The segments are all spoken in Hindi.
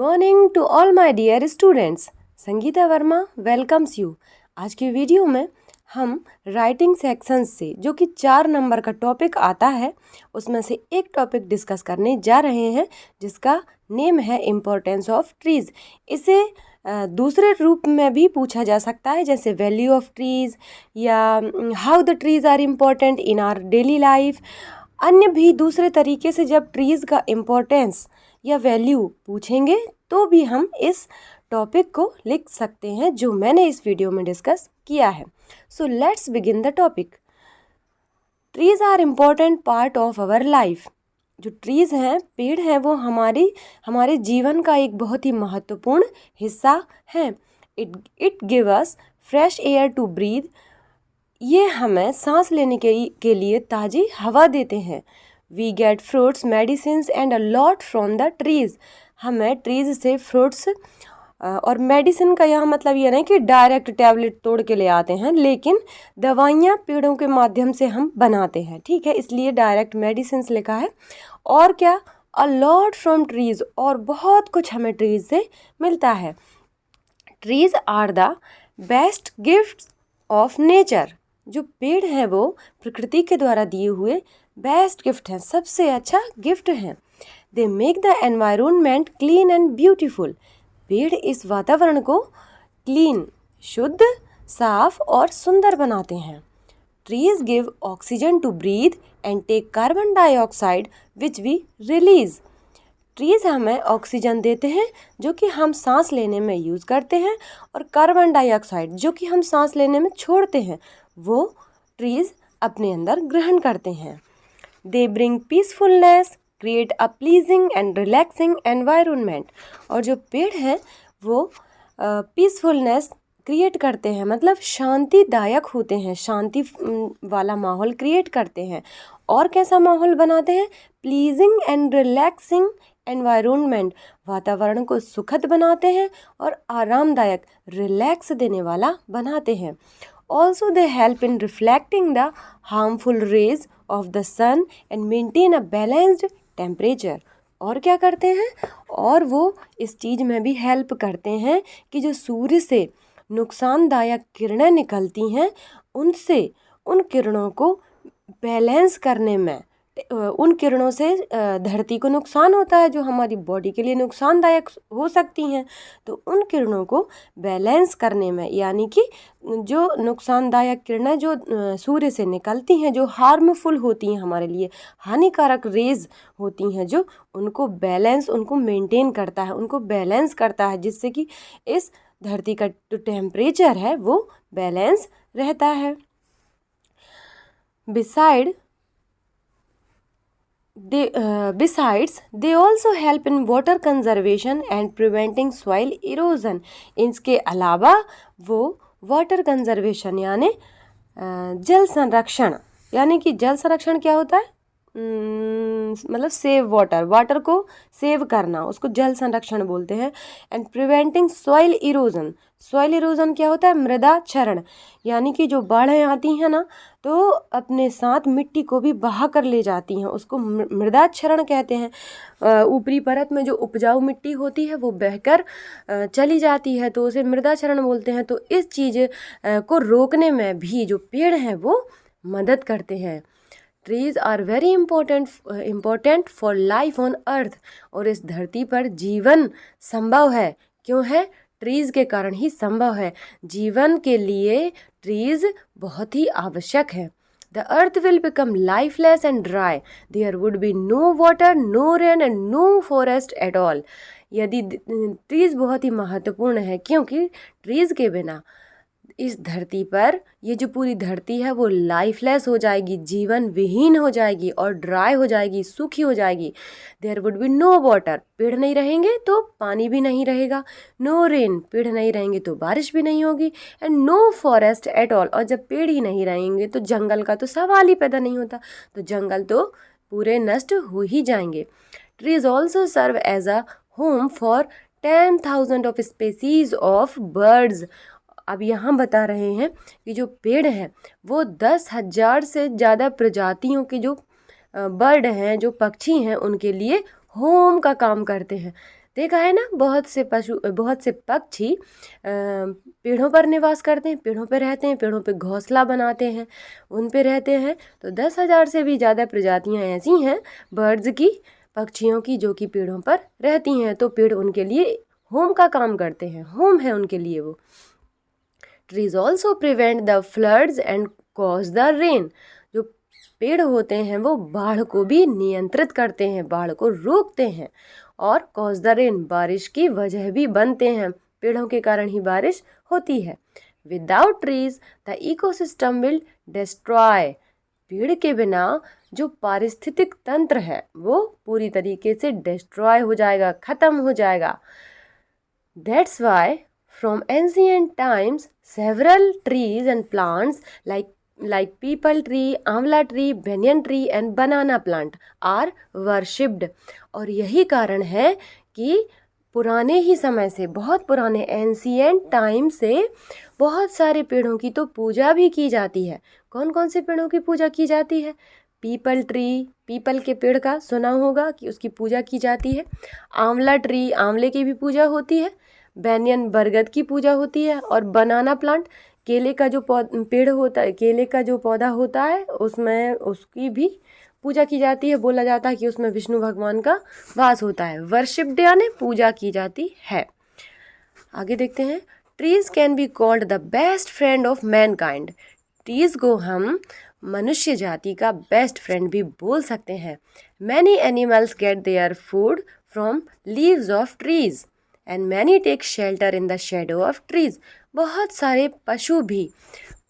Morning to all my dear students. Sangeeta Verma welcomes you. आज की वीडियो में हम राइटिंग सेक्शन से जो कि 4 नंबर का टॉपिक आता है उसमें से एक टॉपिक डिस्कस करने जा रहे हैं जिसका नेम है इम्पोर्टेंस ऑफ ट्रीज़। इसे दूसरे रूप में भी पूछा जा सकता है जैसे वैल्यू ऑफ ट्रीज़ या how the trees are important in our daily life. अन्य भी दूसरे तरीके से जब ट्रीज़ का इम्पोर्टेंस या वैल्यू पूछेंगे तो भी हम इस टॉपिक को लिख सकते हैं जो मैंने इस वीडियो में डिस्कस किया है। So let's begin the topic. Trees are important part of our life. जो ट्रीज़ हैं, पेड़ हैं, वो हमारे जीवन का एक बहुत ही महत्वपूर्ण हिस्सा हैं। It give us fresh air to breathe. ये हमें सांस लेने के लिए ताज़ी हवा देते हैं। We get fruits, medicines and a lot from the trees. हमें ट्रीज़ से फ्रूट्स और मेडिसिन का यहाँ मतलब ये नहीं कि डायरेक्ट टैबलेट तोड़ के ले आते हैं, लेकिन दवाइयाँ पेड़ों के माध्यम से हम बनाते हैं, ठीक है, इसलिए डायरेक्ट मेडिसिन्स लिखा है। और क्या, अ लॉट फ्रॉम ट्रीज़, और बहुत कुछ हमें ट्रीज़ से मिलता है। Trees are the best gifts of nature. जो पेड़ हैं वो प्रकृति के द्वारा दिए हुए बेस्ट गिफ्ट हैं, सबसे अच्छा गिफ्ट हैं। They make the environment clean and beautiful. पेड़ इस वातावरण को क्लीन, शुद्ध, साफ और सुंदर बनाते हैं। Trees give oxygen to breathe and take carbon dioxide which we release. Trees हमें ऑक्सीजन देते हैं जो कि हम सांस लेने में यूज़ करते हैं, और कार्बन डाइऑक्साइड जो कि हम सांस लेने में छोड़ते हैं वो ट्रीज अपने अंदर ग्रहण करते हैं। They bring peacefulness, create a pleasing and relaxing environment. और जो पेड़ हैं वो पीसफुलनेस क्रिएट करते हैं, मतलब शांतिदायक होते हैं, शांति वाला माहौल क्रिएट करते हैं। और कैसा माहौल बनाते हैं? प्लीजिंग एंड रिलैक्सिंग एनवायरनमेंट, वातावरण को सुखद बनाते हैं और आरामदायक, रिलैक्स देने वाला बनाते हैं। Also they help in reflecting the harmful rays of the sun and maintain a balanced temperature। और क्या करते हैं? और वो इस चीज़ में भी हेल्प करते हैं कि जो सूर्य से नुकसानदायक किरणें निकलती हैं उनसे, उन किरणों को बैलेंस करने में, उन किरणों से धरती को नुकसान होता है जो हमारी बॉडी के लिए नुकसानदायक हो सकती हैं, तो उन किरणों को बैलेंस करने में, यानी कि जो नुकसानदायक किरणें जो सूर्य से निकलती हैं, जो हार्मफुल होती हैं, हमारे लिए हानिकारक रेज होती हैं, जो उनको बैलेंस, उनको मेंटेन करता है, उनको बैलेंस करता है, जिससे कि इस धरती का जो टेम्परेचर है वो बैलेंस रहता है। Besides, they also help in water conservation and preventing soil erosion। इसके अलावा वो वाटर कंजर्वेशन यानी जल संरक्षण, यानी कि जल संरक्षण क्या होता है? मतलब सेव वाटर, वाटर को सेव करना, उसको जल संरक्षण बोलते हैं। And preventing soil erosion, soil erosion क्या होता है? मृदा क्षरण, यानी कि जो बाढ़ें आती हैं ना तो अपने साथ मिट्टी को भी बहा कर ले जाती हैं, उसको मृदा क्षरण कहते हैं। ऊपरी परत में जो उपजाऊ मिट्टी होती है वो बहकर चली जाती है तो उसे मृदा क्षरण बोलते हैं। तो इस चीज़ को रोकने में भी जो पेड़ हैं वो मदद करते हैं। Trees are very important for life on earth. और इस धरती पर जीवन संभव है, क्यों है? ट्रीज़ के कारण ही संभव है। जीवन के लिए ट्रीज़ बहुत ही आवश्यक है। The earth will become lifeless and dry, there would be no water, no rain and no forest at all. यदि ट्रीज़ बहुत ही महत्वपूर्ण है, क्योंकि ट्रीज़ के बिना इस धरती पर ये जो पूरी धरती है वो लाइफलेस हो जाएगी, जीवन विहीन हो जाएगी और ड्राई हो जाएगी, सूखी हो जाएगी। There would be no water, पेड़ नहीं रहेंगे तो पानी भी नहीं रहेगा। नो रेन, पेड़ नहीं रहेंगे तो बारिश भी नहीं होगी। And no forest at all, और जब पेड़ ही नहीं रहेंगे तो जंगल का तो सवाल ही पैदा नहीं होता, तो जंगल तो पूरे नष्ट हो ही जाएंगे। Trees also serve as a home for 10,000 of species of birds. अब यहाँ बता रहे हैं कि जो पेड़ हैं वो 10,000 से ज़्यादा प्रजातियों के जो बर्ड हैं, जो पक्षी हैं, उनके लिए होम का काम करते हैं। देखा है ना, बहुत से पक्षी पेड़ों पर निवास करते हैं, पेड़ों पर रहते हैं, पेड़ों पे घोंसला बनाते हैं, उन पे रहते हैं। तो 10,000 से भी ज़्यादा प्रजातियां ऐसी हैं बर्ड्स की, पक्षियों की, जो कि पेड़ों पर रहती हैं। तो पेड़ उनके लिए होम का काम करते हैं, होम है उनके लिए वो। Trees also prevent the floods and cause the rain. जो पेड़ होते हैं वो बाढ़ को भी नियंत्रित करते हैं, बाढ़ को रोकते हैं, और कॉज द रेन, बारिश की वजह भी बनते हैं। पेड़ों के कारण ही बारिश होती है। Without trees the ecosystem will destroy. पेड़ के बिना जो पारिस्थितिक तंत्र है वो पूरी तरीके से डिस्ट्रॉय हो जाएगा, खत्म हो जाएगा। That's why from ancient times several trees and plants like peepal tree, amla tree, banyan tree and banana plant are worshipped। और यही कारण है कि पुराने ही समय से, बहुत पुराने एंशियंट टाइम से बहुत सारे पेड़ों की तो पूजा भी की जाती है। कौन कौन से पेड़ों की पूजा की जाती है? पीपल ट्री, पीपल के पेड़ का सुना होगा कि उसकी पूजा की जाती है। आंवला ट्री, आंवले की भी पूजा होती है। बैनियन, बरगद की पूजा होती है। और बनाना प्लांट, केले का जो पेड़ होता है, केले का जो पौधा होता है, उसमें उसकी भी पूजा की जाती है। बोला जाता है कि उसमें विष्णु भगवान का वास होता है। वर्शिप्ड यानी पूजा की जाती है। आगे देखते हैं। Trees can be called the best friend of Mankind. Trees को हम मनुष्य जाति का बेस्ट फ्रेंड भी बोल सकते हैं। Many animals get their food from leaves of trees and many take shelter in the shadow of trees. बहुत सारे पशु भी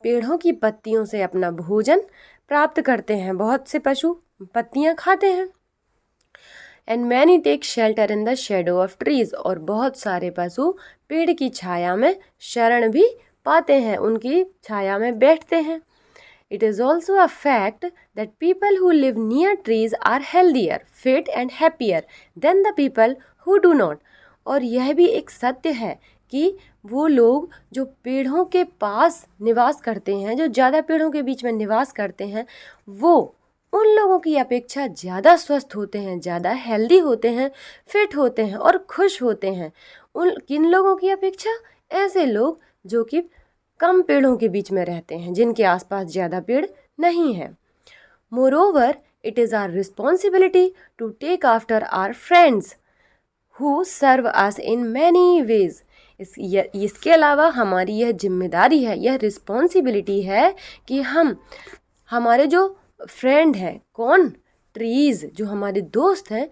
पेड़ों की पत्तियों से अपना भोजन प्राप्त करते हैं। बहुत से पशु पत्तियां खाते हैं। And many take shelter in the shadow of trees. और बहुत सारे पशु पेड़ की छाया में शरण भी पाते हैं, उनकी छाया में बैठते हैं। It is also a fact that people who live near trees are healthier, fit and happier than the people who do not। और यह भी एक सत्य है कि वो लोग जो पेड़ों के पास निवास करते हैं, जो ज़्यादा पेड़ों के बीच में निवास करते हैं, वो उन लोगों की अपेक्षा ज़्यादा स्वस्थ होते हैं, ज़्यादा हेल्दी होते हैं, फिट होते हैं और खुश होते हैं। उन किन लोगों की अपेक्षा? ऐसे लोग जो कि कम पेड़ों के बीच में रहते हैं, जिनके आसपास ज़्यादा पेड़ नहीं है। Moreover it is our responsibility to take after our friends who serve us in many ways. इसके अलावा हमारी यह जिम्मेदारी है, यह रिस्पॉन्सिबिलिटी है कि हम हमारे जो फ्रेंड हैं, कौन? ट्रीज़, जो हमारे दोस्त हैं,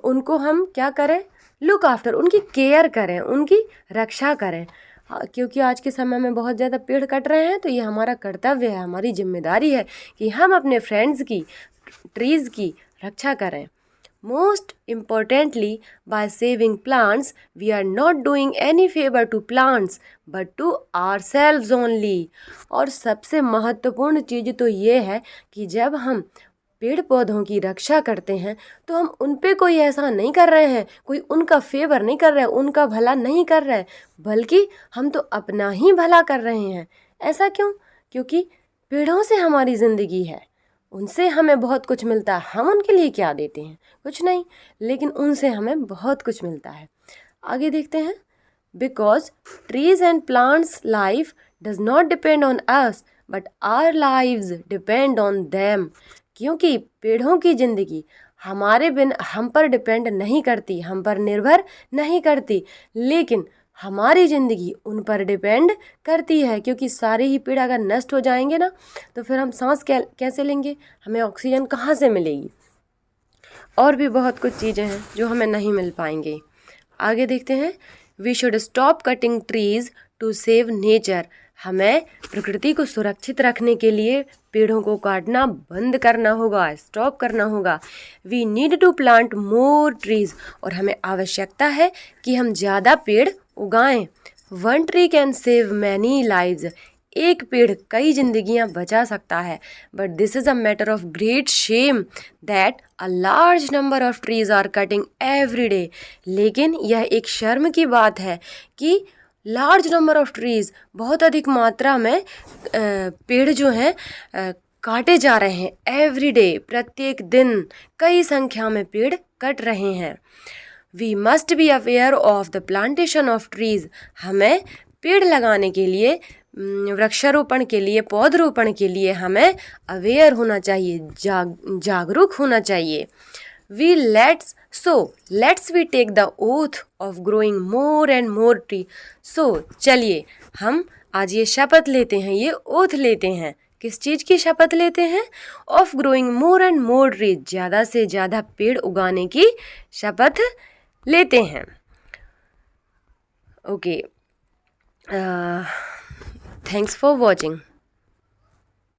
उनको हम क्या करें? लुक आफ्टर, उनकी केयर करें, उनकी रक्षा करें। क्योंकि आज के समय में बहुत ज़्यादा पेड़ कट रहे हैं, तो ये हमारा कर्तव्य है, हमारी जिम्मेदारी है कि हम अपने फ्रेंड्स की, ट्रीज़ की रक्षा करें। Most importantly, by saving plants we are not doing any favour to plants but to ourselves only. और सबसे महत्वपूर्ण चीज़ तो ये है कि जब हम पेड़ पौधों की रक्षा करते हैं तो हम उन पे कोई ऐसा नहीं कर रहे हैं, कोई उनका फेवर नहीं कर रहे हैं, उनका भला नहीं कर रहे हैं, बल्कि हम तो अपना ही भला कर रहे हैं। ऐसा क्यों? क्योंकि पेड़ों से हमारी ज़िंदगी है, उनसे हमें बहुत कुछ मिलता है। हम उनके लिए क्या देते हैं? कुछ नहीं, लेकिन उनसे हमें बहुत कुछ मिलता है। आगे देखते हैं। Because trees and plants life does not depend on us but our lives depend on them. क्योंकि पेड़ों की ज़िंदगी हमारे बिन हम पर डिपेंड नहीं करती, हम पर निर्भर नहीं करती, लेकिन हमारी ज़िंदगी उन पर डिपेंड करती है। क्योंकि सारे ही पेड़ अगर नष्ट हो जाएंगे ना, तो फिर हम सांस कैसे लेंगे? हमें ऑक्सीजन कहाँ से मिलेगी? और भी बहुत कुछ चीज़ें हैं जो हमें नहीं मिल पाएंगी। आगे देखते हैं। We should stop cutting trees to save nature. हमें प्रकृति को सुरक्षित रखने के लिए पेड़ों को काटना बंद करना होगा, स्टॉप करना होगा। We need to plant more trees. और हमें आवश्यकता है कि हम ज़्यादा पेड़ उगाएं। One tree can save many lives. एक पेड़ कई जिंदगियां बचा सकता है। But this is a matter of great shame that a large number of trees are cutting every day. लेकिन यह एक शर्म की बात है कि लार्ज नंबर ऑफ ट्रीज़, बहुत अधिक मात्रा में पेड़ जो हैं काटे जा रहे हैं। एवरी डे, प्रत्येक दिन कई संख्या में पेड़ कट रहे हैं। We must be aware of the plantation of trees, हमें पेड़ लगाने के लिए, वृक्षारोपण के लिए, पौधरोपण के लिए हमें अवेयर होना चाहिए, जागरूक होना चाहिए। Let's we take the oath of growing more and more tree. चलिए हम आज ये शपथ लेते हैं, ये ओथ लेते हैं। किस चीज़ की शपथ लेते हैं? Of growing more and more tree, ज़्यादा से ज़्यादा पेड़ उगाने की शपथ लेते हैं। Okay, thanks for watching.